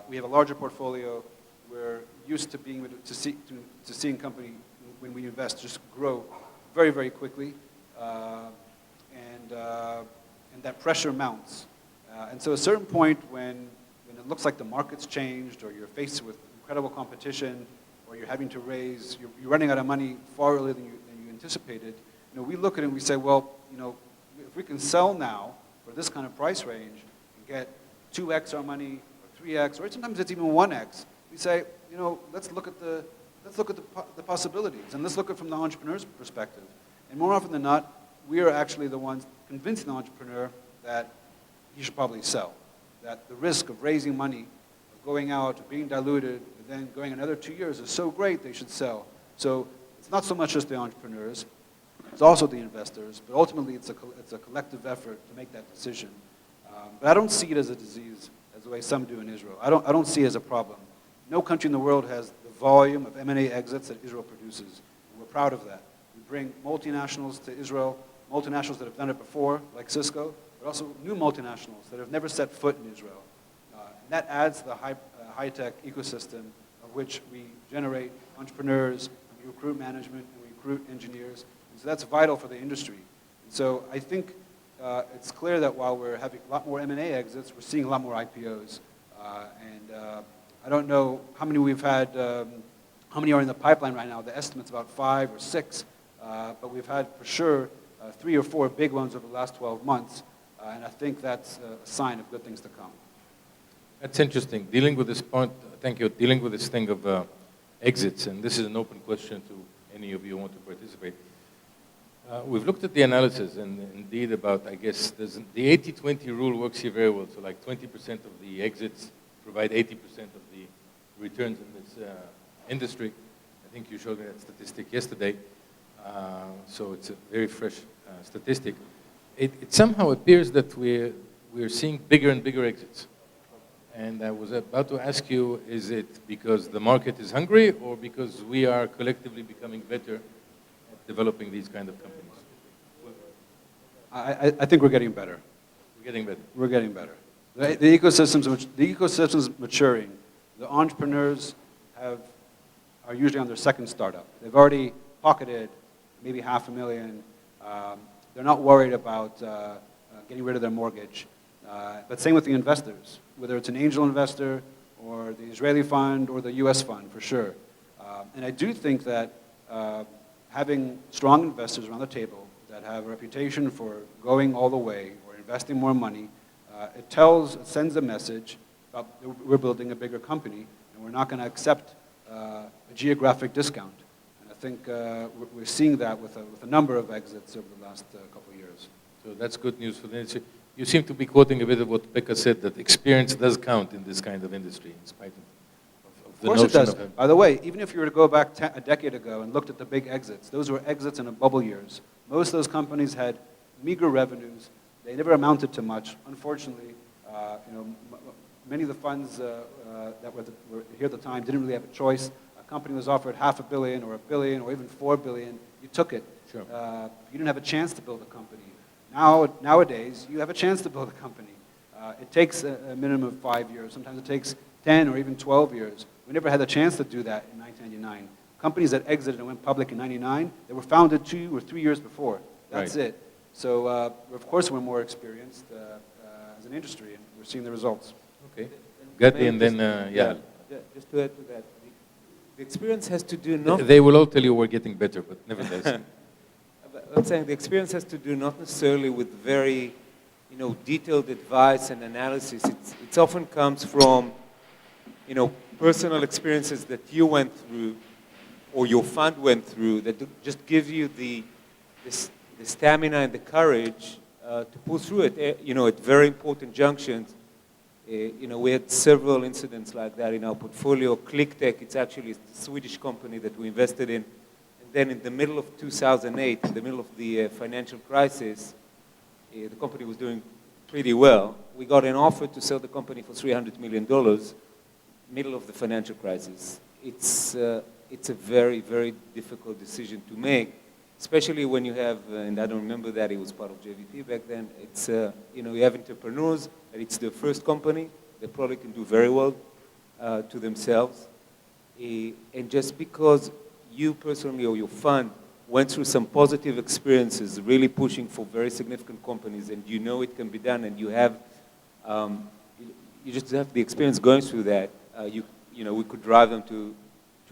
We have a larger portfolio. We're used to being able to seeing company when we invest just grow very, very quickly, and that pressure mounts. And so at a certain point when it looks like the market's changed, or you're faced with incredible competition, or you're having to raise, you're running out of money far earlier than you anticipated, we look at it and we say, well, if we can sell now for this kind of price range and get 2x our money, or 3x, or sometimes it's even 1x, we say, let's look at the possibilities, and let's look at it from the entrepreneur's perspective. And more often than not, we are actually the ones convincing the entrepreneur that he should probably sell. That the risk of raising money, of going out, of being diluted, and then going another 2 years is so great they should sell. So it's not so much just the entrepreneurs, it's also the investors, but ultimately it's a collective effort to make that decision. But I don't see it as a disease, as the way some do in Israel. I don't see it as a problem. No country in the world has the volume of M&A exits that Israel produces. And we're proud of that. We bring multinationals to Israel, multinationals that have done it before, like Cisco, but also new multinationals that have never set foot in Israel. And that adds to the high-tech ecosystem of which we generate entrepreneurs, we recruit management, and we recruit engineers. And so that's vital for the industry. And so I think it's clear that while we're having a lot more M&A exits, we're seeing a lot more IPOs. I don't know how many we've had, how many are in the pipeline right now. The estimate's about 5 or 6, but we've had for sure 3 or 4 big ones over the last 12 months, and I think that's a sign of good things to come. That's interesting. Dealing with this point, thank you, dealing with this thing of exits, and this is an open question to any of you who want to participate. We've looked at the analysis, and indeed about, I guess, the 80-20 rule works here very well. So like 20% of the exits provide 80% of the returns in this industry. I think you showed me that statistic yesterday. So it's a very fresh statistic. It somehow appears that we're seeing bigger and bigger exits. And I was about to ask you, is it because the market is hungry, or because we are collectively becoming better at developing these kind of companies? I think we're getting better. We're getting better. We're getting better. The ecosystem's maturing. The entrepreneurs are usually on their second startup. They've already pocketed maybe $500,000. They're not worried about getting rid of their mortgage. But same with the investors, whether it's an angel investor or the Israeli fund or the US fund, for sure. And I do think that having strong investors around the table that have a reputation for going all the way or investing more money, it sends a message about we're building a bigger company, and we're not going to accept a geographic discount. And I think we're seeing that with a number of exits over the last couple of years. So that's good news for the industry. You seem to be quoting a bit of what Pekka said, that experience does count in this kind of industry, in spite of the notion Of course it does. By the way, even if you were to go back a decade ago and looked at the big exits, those were exits in the bubble years. Most of those companies had meager revenues. They never amounted to much. Unfortunately, many of the funds that were here at the time didn't really have a choice. A company was offered $500 million or $1 billion or even $4 billion. You took it. Sure. You didn't have a chance to build a company. Nowadays, you have a chance to build a company. It takes a minimum of 5 years. Sometimes it takes 10 or even 12 years. We never had the chance to do that in 1999. Companies that exited and went public in 99, they were founded 2 or 3 years before. That's right. it. So, of course, we're more experienced as an industry, and we're seeing the results. Okay. Gadi and then Yahal. Just to add to that, the experience has to do not... They will all tell you we're getting better, but nevertheless. I'm saying the experience has to do not necessarily with very, detailed advice and analysis. It often comes from, personal experiences that you went through or your fund went through that just give you the stamina and the courage to pull through it. At very important junctions. We had several incidents like that in our portfolio. ClickTech, it's actually a Swedish company that we invested in. Then in the middle of 2008, in the middle of the financial crisis, the company was doing pretty well. We got an offer to sell the company for $300 million, middle of the financial crisis. It's a very, very difficult decision to make, especially when you have, and I don't remember that, it was part of JVP back then, it's, you have entrepreneurs, and it's their first company, they probably can do very well, to themselves. And just because you personally or your fund went through some positive experiences, really pushing for very significant companies, and you know it can be done, and you have, you just have the experience going through that, you know, we could drive them to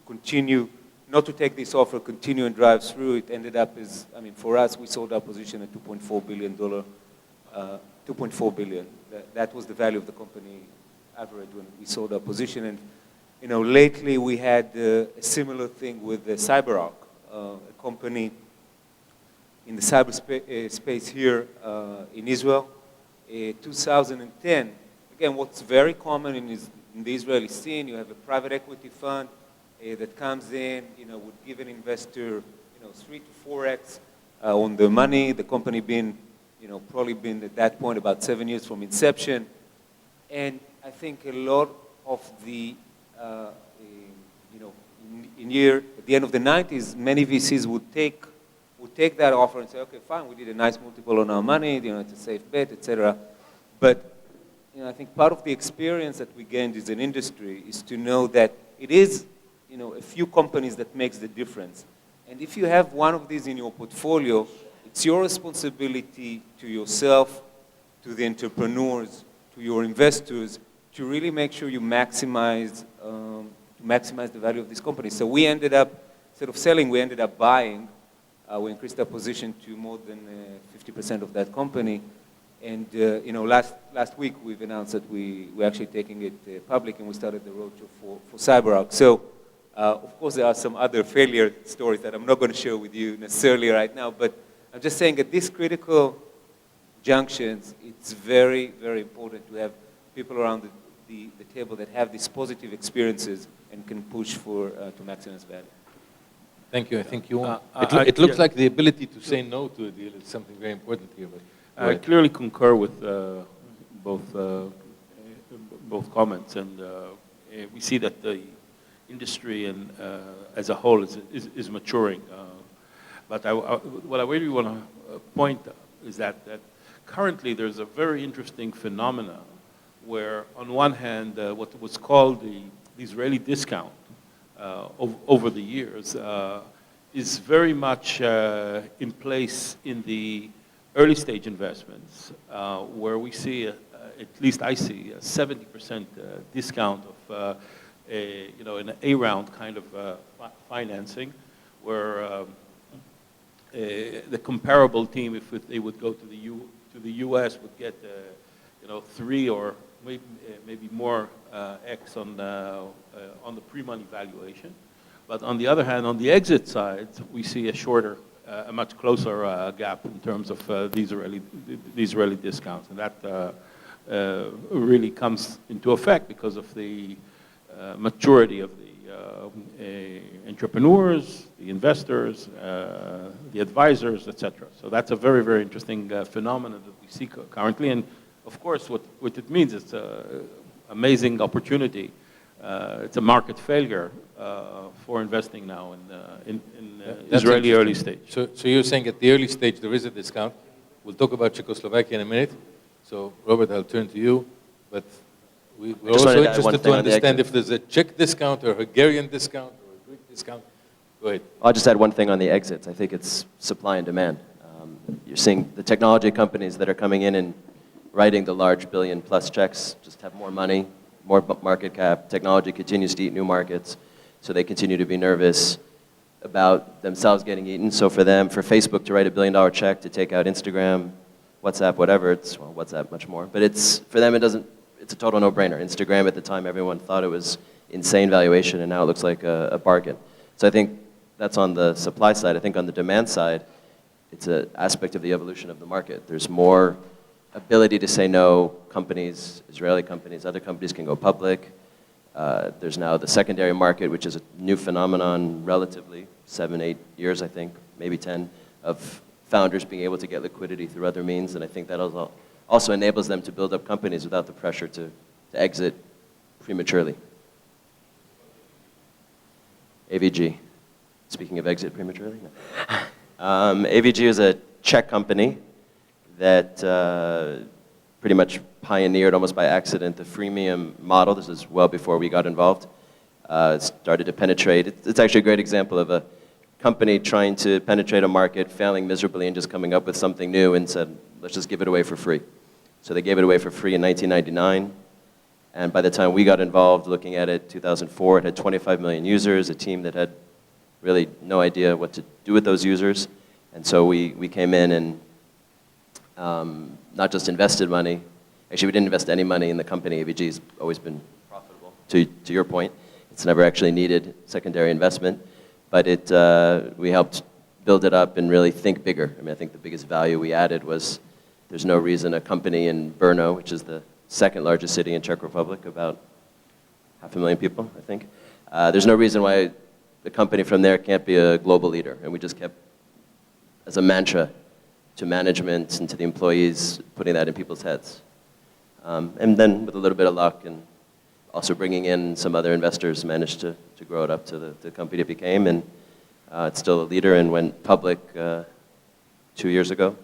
continue, not to take this offer, continue and drive through. It ended up as, I mean, for us, we sold our position at $2.4 billion, $2.4 billion. That was the value of the company average when we sold our position. And, you know, lately we had a similar thing with CyberArk, a company in the cyberspace here in Israel. 2010, again, what's very common in the Israeli scene, you have a private equity fund that comes in, you know, would give an investor, you know, 3 to 4x on the money. The company been, you know, probably been at that point about 7 years from inception. And I think a lot of the, you know, at the end of the 90s, many VCs would take that offer and say, okay, fine, we did a nice multiple on our money, you know, it's a safe bet, etc. But, you know, I think part of the experience that we gained as an industry is to know that it is, you know, a few companies that makes the difference. And if you have one of these in your portfolio, it's your responsibility to yourself, to the entrepreneurs, to your investors, to really make sure you maximize the value of this company. So we ended up, instead of selling, we ended up buying. We increased our position to more than 50% of that company. And you know, last week we've announced that we're actually taking it public, and we started the roadshow for CyberArk. So of course there are some other failure stories that I'm not going to share with you necessarily right now, but I'm just saying at these critical junctions, it's very, very important to have people around the table that have these positive experiences and can push to maximize value. Thank you. I think you want. It looks like the ability to say no to a deal is something very important here. But I clearly concur with both comments, and we see that the industry and as a whole is maturing. But what I really want to point is that currently there's a very interesting phenomena where, on one hand, what was called the Israeli discount over the years is very much in place in the early stage investments, where we see, at least I see, a 70% discount of you know, an A-round kind of financing, where the comparable team, if they would go to the U.S., would get you know, 3 or maybe more X on the pre-money valuation. But on the other hand, on the exit side, we see a much closer gap in terms of the Israeli discounts, and that really comes into effect because of the maturity of the entrepreneurs, the investors, the advisors, etc. So that's a very, very interesting phenomenon that we see currently. And of course, what it means is an amazing opportunity. It's a market failure for investing now in Israeli early stage. So you're saying at the early stage there is a discount. We'll talk about Czechoslovakia in a minute. So Robert, I'll turn to you. But we're also interested to understand if there's a Czech discount or a Hungarian discount or a Greek discount. Go ahead. I'll just add one thing on the exits. I think it's supply and demand. You're seeing the technology companies that are coming in and writing the large billion-plus checks just have more money, more market cap. Technology continues to eat new markets, so they continue to be nervous about themselves getting eaten. So for them, for Facebook to write $1 billion check to take out Instagram, WhatsApp, whatever, well, WhatsApp much more, but for them it's a total no-brainer. Instagram at the time, everyone thought it was insane valuation, and now it looks like a bargain. So I think that's on the supply side. I think on the demand side, it's an aspect of the evolution of the market. There's more ability to say no. Companies, Israeli companies, other companies can go public. There's now the secondary market, which is a new phenomenon relatively, 7, 8 years, I think, maybe 10, of founders being able to get liquidity through other means, and I think that also enables them to build up companies without the pressure to exit prematurely. AVG. Speaking of exit prematurely, no. AVG is a Czech company that pretty much pioneered almost by accident the freemium model. This is well before we got involved. It started to penetrate. It's actually a great example of a company trying to penetrate a market, failing miserably, and just coming up with something new and said, let's just give it away for free. So they gave it away for free in 1999. And by the time we got involved, looking at it, 2004, it had 25 million users, a team that had really no idea what to do with those users. And so we came in and not just invested money. Actually, we didn't invest any money in the company. AVG's always been profitable, to your point. It's never actually needed secondary investment. But we helped build it up and really think bigger. I mean, I think the biggest value we added was there's no reason a company in Brno, which is the second largest city in Czech Republic, about 500,000 people, I think. There's no reason why the company from there can't be a global leader. And we just kept, as a mantra to management and to the employees, putting that in people's heads. And then with a little bit of luck and also bringing in some other investors, managed to grow it up to the company it became. And it's still a leader and went public 2.5 years ago,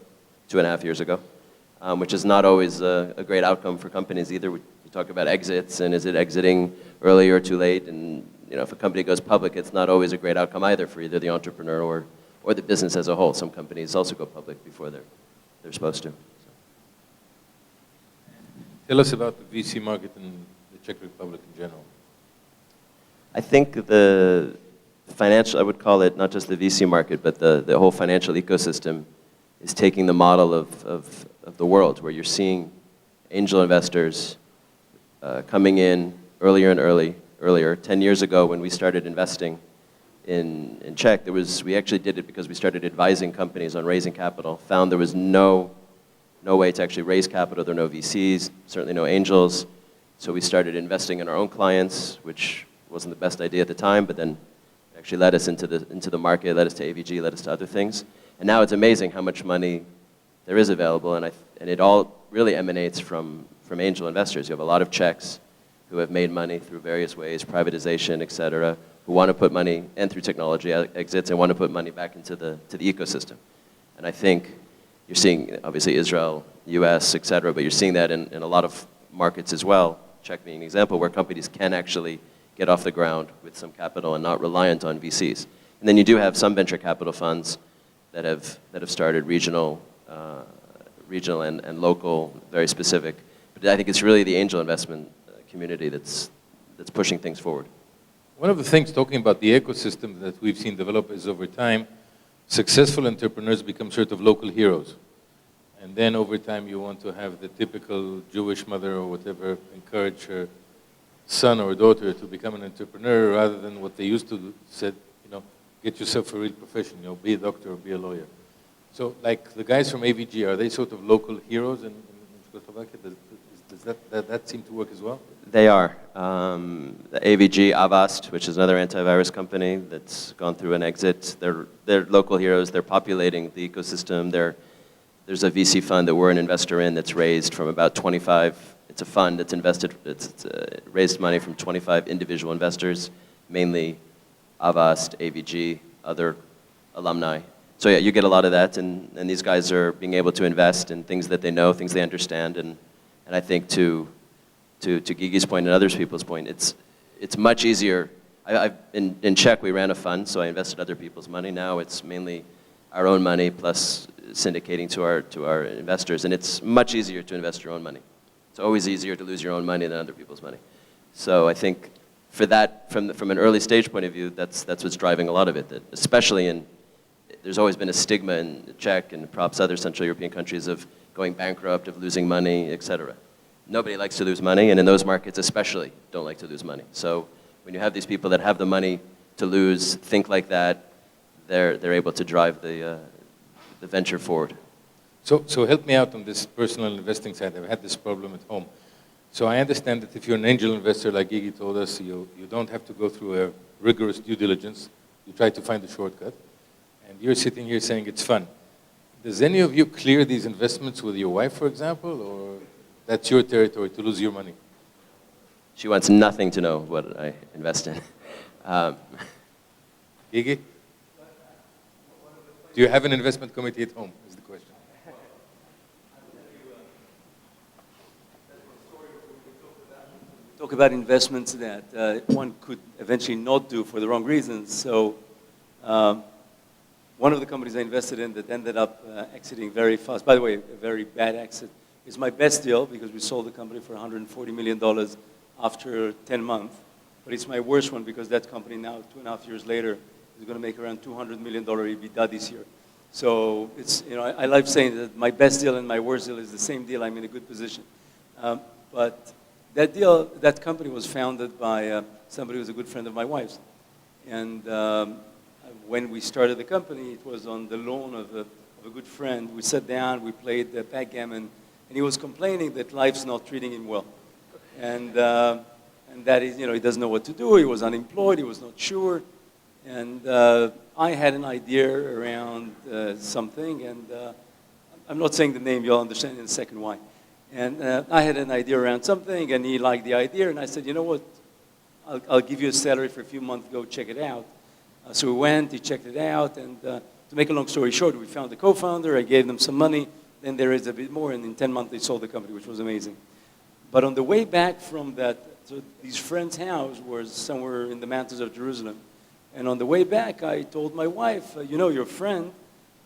which is not always a great outcome for companies either. We talk about exits and is it exiting early or too late? And if a company goes public, it's not always a great outcome either for either the entrepreneur or the business as a whole. Some companies also go public before they're supposed to. Tell us about the VC market in the Czech Republic in general. I think the financial, I would call it not just the VC market, but the whole financial ecosystem is taking the model of the world, where you're seeing angel investors coming in earlier and earlier. 10 years ago when we started investing in Czech, we actually did it because we started advising companies on raising capital, found there was no way to actually raise capital. There were no VCs, certainly no angels. So we started investing in our own clients, which wasn't the best idea at the time, but then actually led us into the market, led us to AVG, led us to other things. And now it's amazing how much money there is available, and it all really emanates from angel investors. You have a lot of Czechs who have made money through various ways, privatization, et cetera, who want to put money, and through technology exits, and want to put money back into the ecosystem. And I think you're seeing, obviously, Israel, US, et cetera, but you're seeing that in a lot of markets as well, Czech being an example, where companies can actually get off the ground with some capital and not reliant on VCs. And then you do have some venture capital funds that have started regional and local, very specific. But I think it's really the angel investment community that's pushing things forward. One of the things, talking about the ecosystem that we've seen develop, is over time, successful entrepreneurs become sort of local heroes. And then over time you want to have the typical Jewish mother or whatever encourage her son or daughter to become an entrepreneur rather than what they used to do, said, get yourself a real profession, be a doctor or be a lawyer. So like the guys from AVG, are they sort of local heroes in Czechoslovakia? Does that seem to work as well? They are. The AVG, Avast, which is another antivirus company that's gone through an exit, they're local heroes. They're populating the ecosystem. There's a VC fund that we're an investor in that's raised from about 25. It's a fund that's invested. It's raised money from 25 individual investors, mainly Avast, AVG, other alumni. So yeah, you get a lot of that, and these guys are being able to invest in things that they know, things they understand, and I think to Gigi's point and other people's point, it's much easier. In Czech, we ran a fund, so I invested other people's money. Now it's mainly our own money plus syndicating to our investors, and it's much easier to invest your own money. It's always easier to lose your own money than other people's money. So I think for that, from an early stage point of view, that's what's driving a lot of it. That especially there's always been a stigma in Czech and perhaps other Central European countries of going bankrupt, of losing money, et cetera. Nobody likes to lose money, and in those markets especially don't like to lose money. So when you have these people that have the money to lose, think like that, they're able to drive the venture forward. So help me out on this personal investing side. I've had this problem at home. So I understand that if you're an angel investor, like Gigi told us, you don't have to go through a rigorous due diligence. You try to find a shortcut. And you're sitting here saying it's fun. Does any of you clear these investments with your wife, for example, or that's your territory to lose your money? She wants nothing to know what I invest in. Gigi? Do you have an investment committee at home, is the question. talk about investments that one could eventually not do for the wrong reasons. So one of the companies I invested in that ended up exiting very fast, by the way, a very bad exit, is my best deal because we sold the company for $140 million after 10 months. But it's my worst one because that company now, 2.5 years later, is going to make around $200 million EBITDA this year. So it's, you know, I like saying that my best deal and my worst deal is the same deal. I'm in a good position. But that deal, that company was founded by somebody who was a good friend of my wife's. And when we started the company, it was on the lawn of a good friend. We sat down, we played backgammon, and he was complaining that life's not treating him well. And that is, you know, he doesn't know what to do. He was unemployed. He was not sure. And I had an idea around something, and I'm not saying the name. You'll understand in a second why. And I had an idea around something, and he liked the idea. And I said, you know what? I'll give you a salary for a few months. Go check it out. So we went. He checked it out. And to make a long story short, we found the co-founder. I gave them some money. Then there is a bit more. And in 10 months, they sold the company, which was amazing. But on the way back from that, so these friends' house was somewhere in the mountains of Jerusalem. And on the way back, I told my wife, you know, your friend,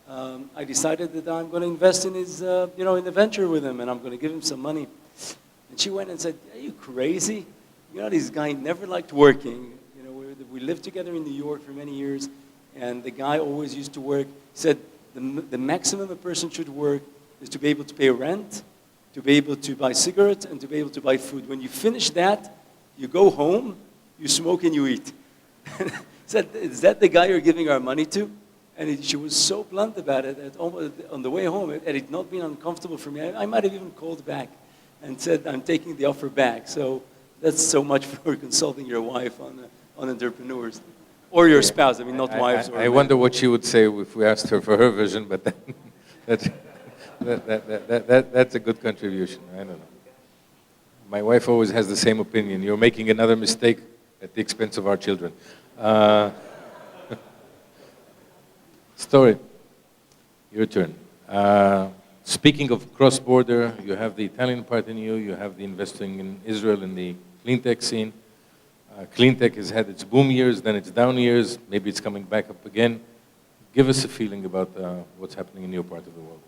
I decided that I'm going to invest in his, you know, in the venture with him, and I'm going to give him some money. And she went and said, are you crazy? You know, this guy never liked working. You know, we lived together in New York for many years, and the guy always used to work. He said the maximum a person should work is to be able to pay rent, to be able to buy cigarettes, and to be able to buy food. When you finish that, you go home, you smoke, and you eat. Said, is that the guy you're giving our money to? And she was so blunt about it that almost on the way home, it had not been uncomfortable for me. I might have even called back and said, I'm taking the offer back. So that's so much for consulting your wife on entrepreneurs. Or your spouse, I mean, not wives. I wonder what she would say if we asked her for her vision, but that's a good contribution. I don't know. My wife always has the same opinion. You're making another mistake at the expense of our children. Story, your turn. Speaking of cross-border, you have the Italian part in you, you have the investing in Israel in the clean tech scene. Clean tech has had its boom years, then its down years, maybe it's coming back up again. Give us a feeling about what's happening in your part of the world.